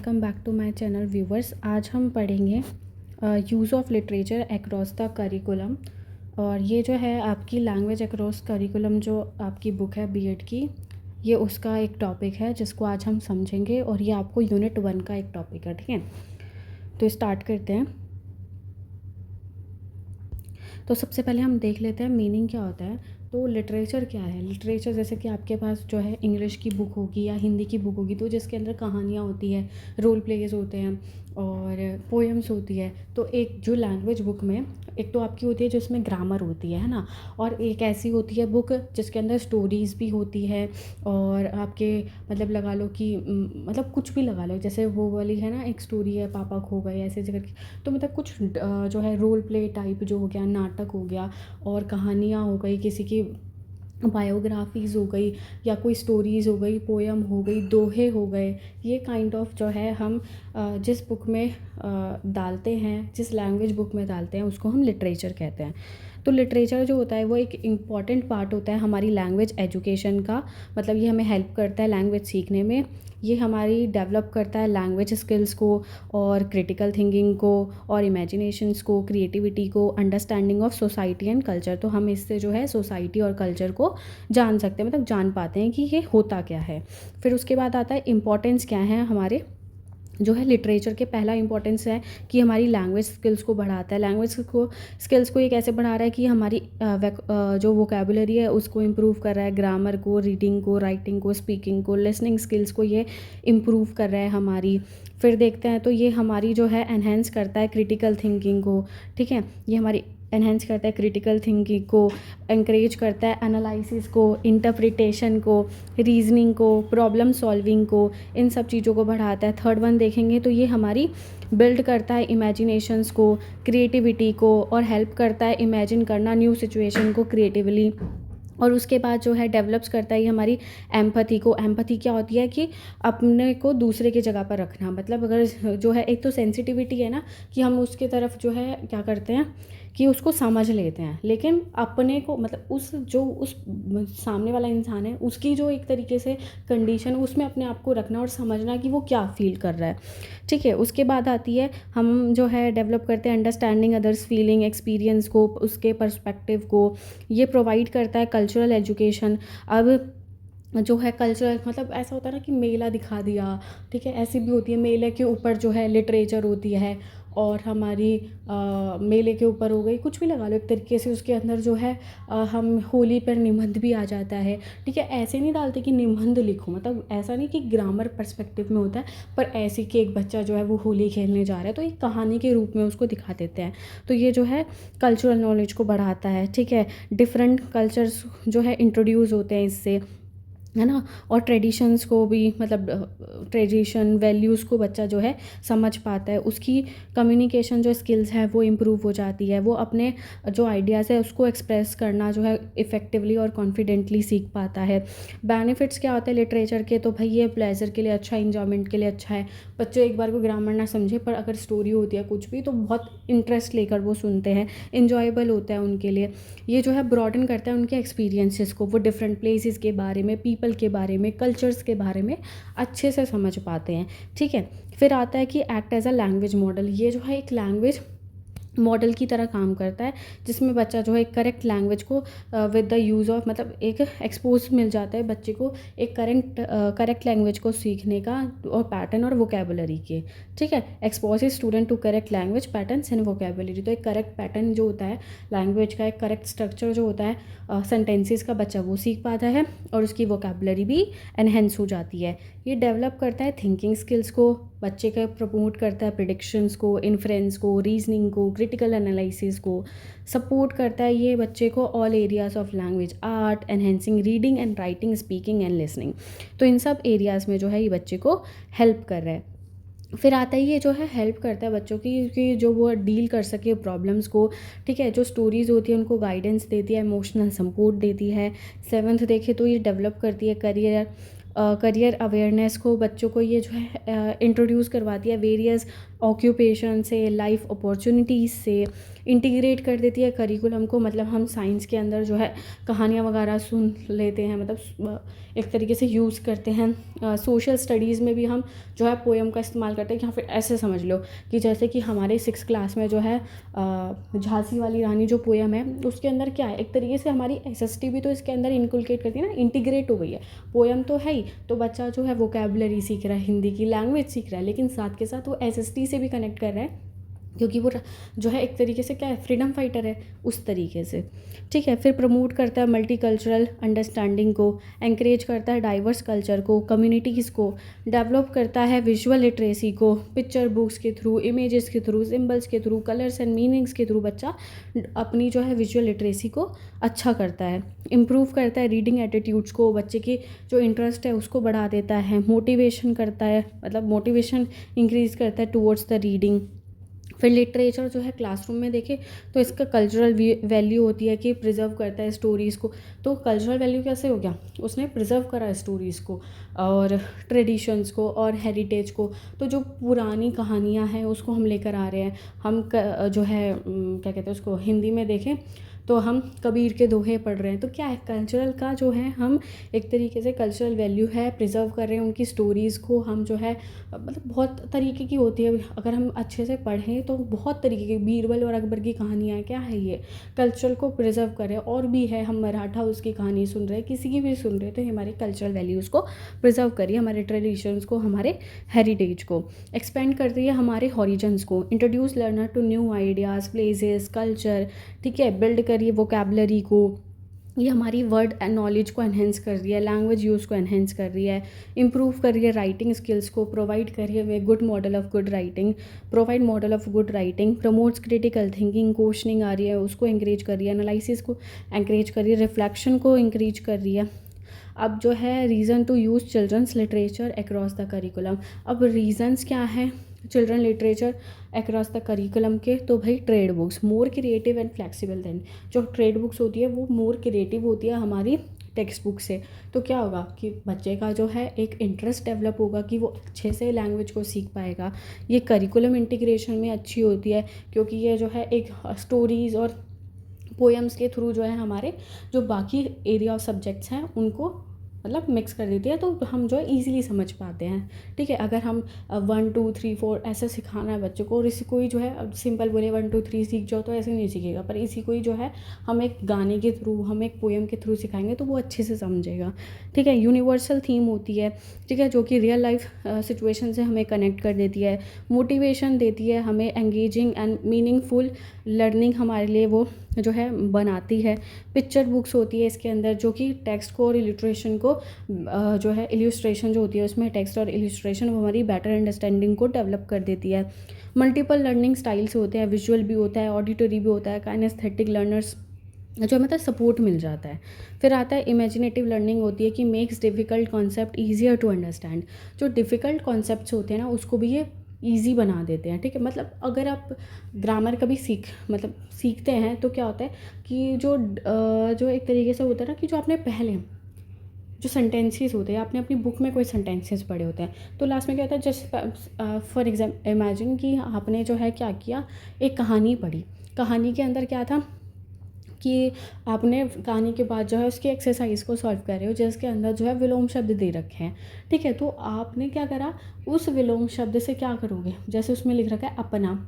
Welcome back to my channel viewers. आज हम पढ़ेंगे use of literature across the curriculum. और ये जो है आपकी लैंग्वेज अक्रॉस करिकुलम जो आपकी बुक है बीएड की, ये उसका एक टॉपिक है जिसको आज हम समझेंगे। और ये आपको यूनिट 1 का एक टॉपिक है, ठीक है। तो स्टार्ट करते हैं। तो सबसे पहले हम देख लेते हैं मीनिंग क्या होता है। तो लिटरेचर क्या है? लिटरेचर जैसे कि आपके पास जो है इंग्लिश की बुक होगी या हिंदी की बुक होगी, तो जिसके अंदर कहानियाँ होती है, रोल प्लेज होते हैं और पोएम्स होती है। तो एक जो लैंग्वेज बुक में एक तो आपकी होती है जिसमें ग्रामर होती है ना, और एक ऐसी होती है बुक जिसके अंदर स्टोरीज़ भी होती है। और आपके मतलब लगा लो कि मतलब कुछ भी लगा लो, जैसे वो वाली है ना, एक स्टोरी है पापा खो गए ऐसे जगह की। तो मतलब कुछ जो है रोल प्ले टाइप जो हो गया, नाटक हो गया, और कहानियाँ हो गई, किसी की बायोग्राफीज़ हो गई, या कोई स्टोरीज़ हो गई, पोएम हो गई, दोहे हो गए। ये काइंड ऑफ जो है हम जिस बुक में डालते हैं, जिस लैंग्वेज बुक में डालते हैं, उसको हम लिटरेचर कहते हैं। तो लिटरेचर जो होता है वो एक इम्पॉर्टेंट पार्ट होता है हमारी लैंग्वेज एजुकेशन का। मतलब ये हमें हेल्प करता है लैंग्वेज सीखने में। ये हमारी डेवलप करता है लैंग्वेज स्किल्स को, और क्रिटिकल थिंकिंग को, और इमेजिनेशंस को, क्रिएटिविटी को, understanding of society and culture. तो हम इससे जो है सोसाइटी और कल्चर को जान सकते हैं, मतलब जान पाते हैं कि ये होता क्या है। फिर उसके बाद आता है इम्पॉर्टेंस क्या है हमारे जो है लिटरेचर के। पहला इंपॉर्टेंस है कि हमारी लैंग्वेज स्किल्स को बढ़ाता है। लैंग्वेज को स्किल्स को ये कैसे बढ़ा रहा है कि हमारी जो वोकेबुलरी है उसको इम्प्रूव कर रहा है, ग्रामर को, रीडिंग को, राइटिंग को, स्पीकिंग को, लिसनिंग स्किल्स को ये इम्प्रूव कर रहा है हमारी। फिर देखते हैं तो ये हमारी जो है एनहेंस करता है क्रिटिकल थिंकिंग को, ठीक है। ये हमारी एनहेंस करता है क्रिटिकल थिंकिंग को, encourage करता है एनालिसिस को, इंटरप्रिटेशन को, रीजनिंग को, प्रॉब्लम सॉल्विंग को, इन सब चीज़ों को बढ़ाता है। थर्ड वन देखेंगे तो ये हमारी बिल्ड करता है इमेजिनेशंस को, क्रिएटिविटी को, और हेल्प करता है इमेजिन करना न्यू सिचुएशन को क्रिएटिवली। और उसके बाद जो है डेवलप्स करता है ये हमारी एम्पैथी को। एम्पैथी क्या होती है कि अपने को दूसरे की जगह पर रखना। मतलब अगर जो है एक तो सेंसिटिविटी है ना, कि हम उसके तरफ जो है क्या करते हैं कि उसको समझ लेते हैं, लेकिन अपने को मतलब उस सामने वाला इंसान है उसकी जो एक तरीके से कंडीशन, उसमें अपने आप को रखना और समझना कि वो क्या फील कर रहा है, ठीक है। उसके बाद आती है हम जो है डेवलप करते हैं अंडरस्टैंडिंग अदर्स फीलिंग एक्सपीरियंस को, उसके पर्सपेक्टिव को। ये प्रोवाइड करता है कल्चरल एजुकेशन। अब जो है कल्चरल मतलब ऐसा होता है ना कि मेला दिखा दिया, ठीक है। ऐसी भी होती है, मेले के ऊपर जो है लिटरेचर होती है। और हमारी मेले के ऊपर हो गई, कुछ भी लगा लो एक तरीके से, उसके अंदर जो है हम होली पर निबंध भी आ जाता है, ठीक है। ऐसे नहीं डालते कि निबंध लिखो, मतलब ऐसा नहीं कि ग्रामर पर्सपेक्टिव में होता है, पर ऐसे कि एक बच्चा जो है वो होली खेलने जा रहा है तो एक कहानी के रूप में उसको दिखा देते हैं। तो ये जो है कल्चरल नॉलेज को बढ़ाता है, ठीक है। डिफरेंट कल्चर्स जो है इंट्रोड्यूस होते हैं इससे, है ना। और ट्रेडिशंस को भी, मतलब ट्रेडिशन वैल्यूज़ को बच्चा जो है समझ पाता है। उसकी कम्युनिकेशन जो स्किल्स है वो इम्प्रूव हो जाती है। वो अपने जो आइडियाज़ है उसको एक्सप्रेस करना जो है इफ़ेक्टिवली और कॉन्फिडेंटली सीख पाता है। बेनिफिट्स क्या होते हैं लिटरेचर के? तो भाई ये प्लेजर के लिए अच्छा, इंजॉयमेंट के लिए अच्छा है। बच्चे एक बार को ग्रामर ना समझे, पर अगर स्टोरी होती है कुछ भी तो बहुत इंटरेस्ट लेकर वो सुनते हैं, इंजॉयबल होता है उनके लिए। ये जो है ब्रॉडन करता है उनके एक्सपीरियंसेस को। वो डिफरेंट प्लेसेस के बारे में, पीपल के बारे में, कल्चर्स के बारे में अच्छे से समझ पाते हैं, ठीक है। फिर आता है कि act as a language model. ये जो है एक लैंग्वेज मॉडल की तरह काम करता है, जिसमें बच्चा जो है एक करेक्ट लैंग्वेज को विद द यूज़ ऑफ, मतलब एक एक्सपोज मिल जाता है बच्चे को एक करेक्ट लैंग्वेज को सीखने का, और पैटर्न और वोकेबुलरी के, ठीक है। Expose student to correct language patterns and vocabulary. तो एक करेक्ट पैटर्न जो होता है लैंग्वेज का, एक करेक्ट स्ट्रक्चर जो होता है सेंटेंसेस का, बच्चा वो सीख पाता है, और उसकी वोकेबुलरी भी एनहेंस हो जाती है। ये डेवलप करता है थिंकिंग स्किल्स को, बच्चे का प्रमोट करता है प्रिडिक्शंस को, इन्फ्रेंस को, रीजनिंग को, क्रिटिकल एनालिसिस को। सपोर्ट करता है ये बच्चे को all areas of language, art, enhancing reading and writing, speaking and listening. तो इन सब एरियाज़ में जो है ये बच्चे को हेल्प कर रहा है। फिर आता ही ये जो है हेल्प करता है बच्चों की कि जो वो डील कर सके प्रॉब्लम्स को, ठीक है। जो स्टोरीज़ होती है उनको गाइडेंस देती है, इमोशनल सपोर्ट देती है। सेवन्थ देखे तो ये डेवलप करती है करियर अवेयरनेस को। बच्चों को ये जो है इंट्रोड्यूस करवाती है वेरियस ऑक्यूपेशन से, लाइफ अपॉर्चुनिटीज़ से, इंटीग्रेट कर देती है करिकुलम को, मतलब हम साइंस के अंदर जो है कहानियाँ वगैरह सुन लेते हैं, मतलब एक तरीके से यूज़ करते हैं। सोशल स्टडीज़ में भी हम जो है पोएम का इस्तेमाल करते हैं, या फिर ऐसे समझ लो कि जैसे कि हमारे 6th क्लास में जो है झांसी वाली रानी जो पोएम है, उसके अंदर क्या है, एक तरीके से हमारी एसएसटी भी तो इसके अंदर इनकलकेट करती है ना, इंटीग्रेट हो गई है। पोएम तो है ही, तो बच्चा जो है वोकैबुलरी सीख रहा है, हिंदी की लैंग्वेज सीख रहा है, लेकिन साथ के साथ वो एसएसटी से भी कनेक्ट कर रहा है, क्योंकि वो जो है एक तरीके से क्या है, फ्रीडम फाइटर है उस तरीके से। ठीक है, फिर प्रमोट करता है मल्टी कल्चरल अंडरस्टैंडिंग को, एंकरेज करता है डाइवर्स कल्चर को, कम्युनिटीज़ को, डेवलप करता है विजुअल लिटरेसी को, पिक्चर बुक्स के थ्रू, इमेजेस के थ्रू, सिम्बल्स के थ्रू, कलर्स एंड मीनिंग्स के थ्रू बच्चा अपनी जो है विजुअल लिटरेसी को अच्छा करता है। इम्प्रूव करता है रीडिंग एटीट्यूड्स को, बच्चे की जो इंटरेस्ट है उसको बढ़ा देता है। मोटिवेशन करता है, मतलब मोटिवेशन इंक्रीज़ करता है टूवर्ड्स द रीडिंग। फिर लिटरेचर जो है क्लासरूम में देखें तो इसका कल्चरल वैल्यू होती है कि प्रिजर्व करता है स्टोरीज़ को। तो कल्चरल वैल्यू कैसे हो गया, उसने प्रिजर्व करा स्टोरीज़ को और ट्रेडिशंस को और हेरिटेज को। तो जो पुरानी कहानियाँ हैं उसको हम लेकर आ रहे हैं। हम जो है क्या कहते हैं उसको, हिंदी में देखें तो हम कबीर के दोहे पढ़ रहे हैं। तो क्या है, कल्चरल का जो है हम एक तरीके से कल्चरल वैल्यू है प्रिजर्व कर रहे हैं, उनकी स्टोरीज़ को हम जो है, मतलब बहुत तरीके की होती है, अगर हम अच्छे से पढ़ें तो बहुत तरीके की, बीरबल और अकबर की कहानियाँ क्या है, ये कल्चर को प्रिजर्व करें। और भी है, हम मराठा उसकी कहानी सुन रहे हैं, किसी की भी सुन रहे हैं, तो ये हमारे कल्चरल वैल्यूज़ को प्रिजर्व करिए, हमारे ट्रेडिशंस को, हमारे हेरिटेज को। एक्सपेंड करती है हमारे हॉरिजन्स को, introduce learner to new ideas, places, culture. ठीक है, बिल्ड करिए वोकैबुलरी को, ये हमारी वर्ड एंड नॉलेज को एनहेंस कर रही है, लैंग्वेज यूज़ को एनहेंस कर रही है। इम्प्रूव करिए राइटिंग स्किल्स को, प्रोवाइड करिए वे good model of good writing, provide model of good writing. Promotes critical thinking, questioning आ रही है उसको इंकरेज कर रही है, एनालिसिस को इंकरेज कर रही है, रिफ्लेक्शन को इंकरेज कर रही है। अब जो है reason to use children's literature across the curriculum. अब रीजंस क्या है children literature across the curriculum के, तो भाई trade books more creative and flexible than, जो ट्रेड बुक्स होती है वो मोर क्रिएटिव होती है हमारी टेक्स्ट बुक से। तो क्या होगा कि बच्चे का जो है एक इंटरेस्ट डेवलप होगा कि वो अच्छे से लैंग्वेज को सीख पाएगा। ये करिकुलम इंटीग्रेशन में अच्छी होती है, क्योंकि ये जो है एक स्टोरीज़ और पोएम्स के थ्रू जो है हमारे जो बाकी एरिया ऑफ सब्जेक्ट्स हैं उनको मतलब मिक्स कर देती है, तो हम जो है ईज़िली समझ पाते हैं। ठीक है, अगर हम 1 2 3 4 ऐसे सिखाना है बच्चों को, और इसी को ही जो है सिंपल बोले 1 2 3 सीख जाओ, तो ऐसे नहीं सीखेगा। पर इसी को ही जो है हम एक गाने के थ्रू, हम एक पोएम के थ्रू सिखाएंगे तो वो अच्छे से समझेगा। ठीक है, यूनिवर्सल थीम होती है, ठीक है, जो कि रियल लाइफ सिचुएशन से हमें कनेक्ट कर देती है, मोटिवेशन देती है हमें, एंगेजिंग एंड मीनिंगफुल लर्निंग हमारे लिए वो जो है बनाती है। पिक्चर बुक्स होती है इसके अंदर, जो कि टेक्स्ट को और इलिट्रेशन को जो है इल्यूस्ट्रेशन जो होती है उसमें टेक्स्ट और इल्यूस्ट्रेशन वो हमारी बेटर अंडरस्टैंडिंग को डेवलप कर देती है। मल्टीपल लर्निंग स्टाइल्स होते हैं, विजुअल भी होता है, ऑडिटरी भी होता है, काइनेस्थेटिक लर्नर्स जो मतलब सपोर्ट मिल जाता है। फिर आता है इमेजिनेटिव लर्निंग होती है कि makes difficult concept easier to understand. जो डिफ़िकल्ट कॉन्सेप्ट्स होते हैं ना उसको भी ये ईजी बना देते हैं। ठीक है, मतलब अगर आप ग्रामर कभी सीखते हैं तो क्या होता है कि जो एक तरीके से होता है ना कि जो आपने पहले जो सेंटेंसेस होते हैं, आपने अपनी बुक में कोई सेंटेंसेस पढ़े होते हैं, तो लास्ट में क्या होता है, जस्ट फॉर एग्जाम्पल इमेजिन कि आपने जो है क्या किया, एक कहानी पढ़ी। कहानी के अंदर क्या था कि आपने कहानी के बाद जो है उसकी एक्सरसाइज को सॉल्व कर रहे हो, जिसके अंदर जो है विलोम शब्द दे रखे हैं। ठीक है, तो आपने क्या करा, उस विलोम शब्द से क्या करोगे, जैसे उसमें लिख रखा है अपना।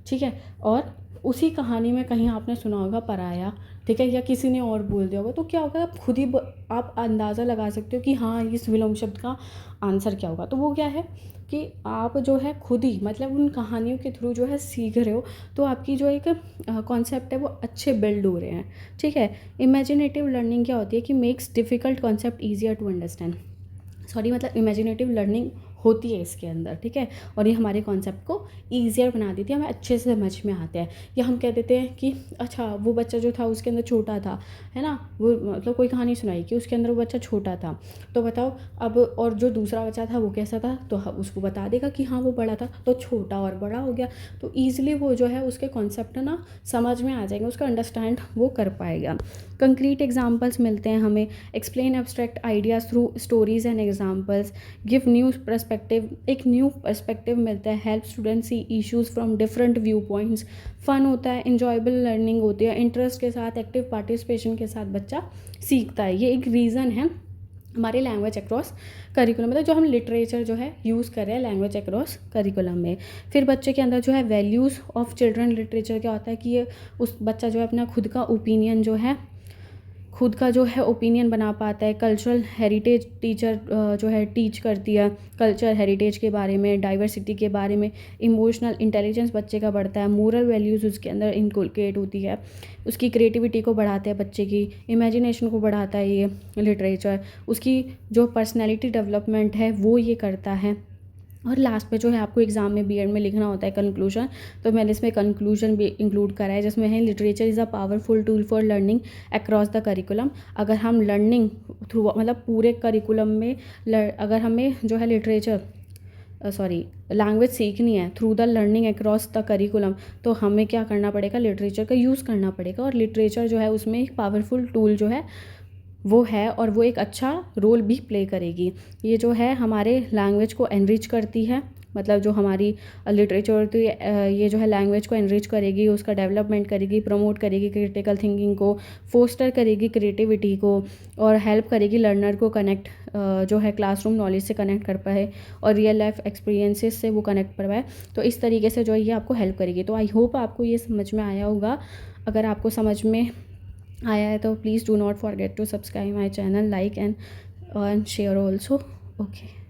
ठीक है, और उसी कहानी में कहीं आपने सुना होगा पराया। ठीक है, या किसी ने और बोल दिया होगा, तो क्या होगा, आप खुद ही आप अंदाज़ा लगा सकते हो कि हाँ इस विलोम शब्द का आंसर क्या होगा। तो वो क्या है कि आप जो है खुद ही मतलब उन कहानियों के थ्रू जो है सीख रहे हो, तो आपकी जो एक कॉन्सेप्ट है वो अच्छे बिल्ड हो रहे हैं। ठीक है, इमेजिनेटिव लर्निंग क्या होती है कि makes difficult concept easier to understand. Sorry, मतलब इमेजिनेटिव लर्निंग होती है इसके अंदर। ठीक है, और ये हमारे कॉन्सेप्ट को ईजियर बना देती है, हमें अच्छे से समझ में आते हैं। या हम कह देते हैं कि अच्छा वो बच्चा जो था उसके अंदर छोटा था, है ना, वो मतलब कोई कहानी सुनाई कि उसके अंदर वो बच्चा छोटा था, तो बताओ अब, और जो दूसरा बच्चा था वो कैसा था, तो उसको बता देगा कि हाँ वो बड़ा था, तो छोटा और बड़ा हो गया। तो ईजिली वो जो है उसके कॉन्सेप्ट ना समझ में आ जाएंगे, उसका अंडरस्टैंड वो कर पाएगा। कंक्रीट एग्जाम्पल्स मिलते हैं हमें, explain abstract ideas through stories and examples, give new perspective, एक न्यू पर्सपेक्टिव मिलता है, help student see issues from different viewpoints, fun होता है, इन्जॉयबल लर्निंग होती है, इंटरेस्ट के साथ, एक्टिव पार्टिसिपेशन के साथ बच्चा सीखता है। ये एक रीज़न है हमारे लैंग्वेज अक्रॉस करिकुलम, मतलब जो हम लिटरेचर जो है यूज़ कर रहे हैं लैंग्वेज अक्रॉस करिकुलम में। फिर बच्चे के अंदर जो है वैल्यूज़ ऑफ चिल्ड्रन लिटरेचर क्या होता है कि ये उस बच्चा जो है अपना खुद का जो है ओपिनियन बना पाता है। कल्चरल हेरिटेज टीचर जो है टीच करती है कल्चर हेरिटेज के बारे में, डाइवर्सिटी के बारे में। इमोशनल इंटेलिजेंस बच्चे का बढ़ता है, मोरल वैल्यूज़ उसके अंदर इनकलकेट होती है, उसकी क्रिएटिविटी को बढ़ाते हैं, बच्चे की इमेजिनेशन को बढ़ाता है ये लिटरेचर, उसकी जो पर्सनैलिटी डेवलपमेंट है वो ये करता है। और लास्ट में जो है आपको एग्ज़ाम में बीएड में लिखना होता है कंक्लूजन, तो मैंने इसमें कंक्लूजन भी इंक्लूड करा है जिसमें है literature is a powerful tool for learning across the curriculum. अगर हम लर्निंग थ्रू मतलब पूरे करिकुलम में अगर हमें जो है लैंग्वेज सीखनी है through the learning across the curriculum, तो हमें क्या करना पड़ेगा, लिटरेचर का यूज़ करना पड़ेगा। और लिटरेचर जो है उसमें एक पावरफुल टूल जो है वो है, और वो एक अच्छा रोल भी प्ले करेगी। ये जो है हमारे लैंग्वेज को एनरिच करती है, मतलब जो हमारी लिटरेचर होती है ये जो है लैंग्वेज को एनरिच करेगी, उसका डेवलपमेंट करेगी, प्रमोट करेगी क्रिटिकल थिंकिंग को, फोस्टर करेगी क्रिएटिविटी को, और हेल्प करेगी लर्नर को कनेक्ट जो है क्लासरूम नॉलेज से कनेक्ट कर पाए और रियल लाइफ एक्सपीरियंसेस से वो कनेक्ट कर पाए। तो इस तरीके से जो है ये आपको हेल्प करेगी। तो आई होप आपको ये समझ में आया होगा। अगर आपको समझ में आया है तो please do not forget to subscribe my channel, like and share also. Okay.